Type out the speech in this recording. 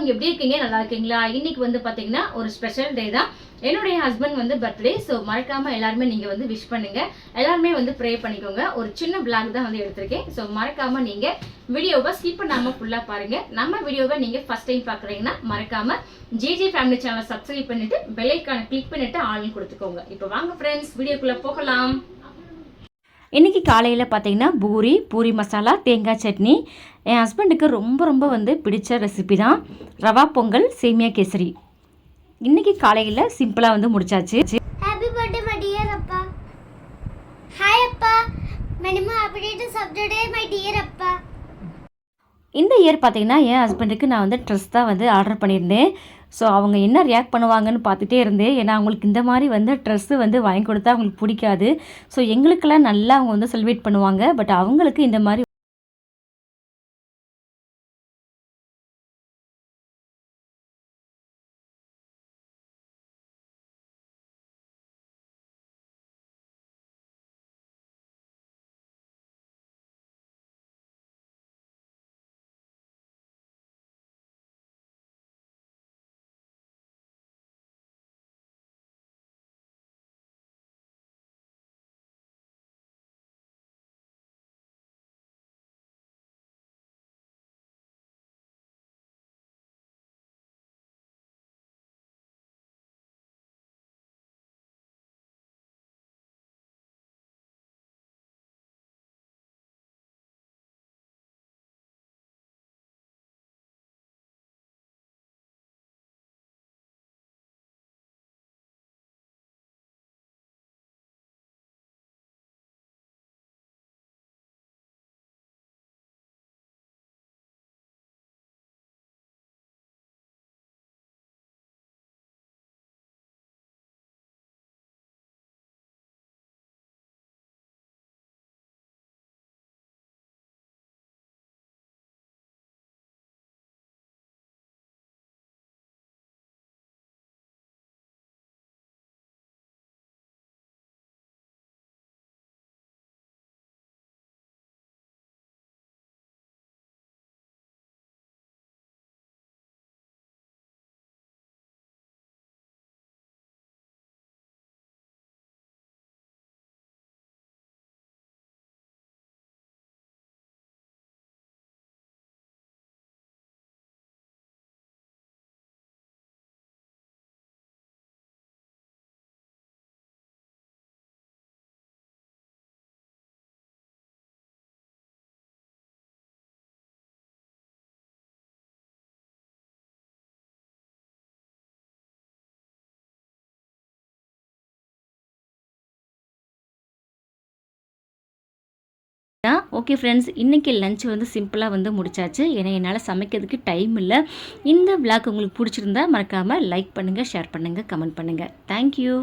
வணக்கம். எப்படி இருக்கீங்க? நல்லா இருக்கீங்களா? இன்னைக்கு வந்து பாத்தீங்கன்னா ஒரு ஸ்பெஷல் டே தான். என்னுடைய ஹஸ்பண்ட் வந்து பர்த்டே. ஸோ மறக்காம எல்லாருமே நீங்க வந்து விஷ் பண்ணுங்க. எல்லாருமே வந்து ப்ரே பண்ணிக்கோங்க. ஒரு சின்ன பிளாக் தான் வந்து எடுத்திருக்கேன். ஸோ மறக்காம நீங்க வீடியோவை ஸ்கிப் பண்ணாம ஃபுல்லா பாருங்க. நம்ம வீடியோவை நீங்க ஃபர்ஸ்ட் டைம் பாக்குறீங்கன்னா மறக்காம ஜேஜே ஃபேமிலி சேனலை சப்ஸ்கிரைப் பண்ணிட்டு பெல் ஐகானை கிளிக் பண்ணிட்டு ஆல் கொடுத்துக்கோங்க. இப்போ வாங்க ஃப்ரெண்ட்ஸ் வீடியோக்குள்ள போகலாம். இன்றைக்கி காலையில் பார்த்தீங்கன்னா பூரி மசாலா தேங்காய் சட்னி. என் ஹஸ்பண்டுக்கு ரொம்ப வந்து பிடிச்ச ரெசிபி தான் ரவா பொங்கல் சேமியா கேசரி. இன்றைக்கி காலையில் சிம்பிளாக வந்து முடிச்சாச்சு. ஹாப்பி பர்த்டே மை டியர் அப்பா. ஹாய் அப்பா. மெனிமா ஹாப்பி சப்டே மை டியர் அப்பா. இந்த இயர் பார்த்தீங்கன்னா என் ஹஸ்பண்டுக்கு நான் வந்து ட்ரெஸ் தான் வந்து ஆர்டர் பண்ணியிருந்தேன். ஸோ அவங்க என்ன ரியாக்ட் பண்ணுவாங்கன்னு பார்த்துட்டே இருந்தேன். ஏன்னா அவங்களுக்கு இந்த மாதிரி வந்து ட்ரெஸ்ஸு வந்து வாங்கி கொடுத்தா அவங்களுக்கு பிடிக்காது. ஸோ எங்களுக்கெல்லாம் நல்லா அவங்க வந்து செலிப்ரேட் பண்ணுவாங்க. பட் அவங்களுக்கு இந்த மாதிரி ஓகே ஃப்ரெண்ட்ஸ், இன்றைக்கி லஞ்ச் வந்து சிம்பிளாக வந்து முடிச்சாச்சு. ஏன்னா என்னால் சமைக்கிறதுக்கு டைம் இல்லை. இந்த விளாக் உங்களுக்கு பிடிச்சிருந்தா மறக்காமல் லைக் பண்ணுங்கள், ஷேர் பண்ணுங்கள், கமெண்ட் பண்ணுங்கள். தேங்க்யூ.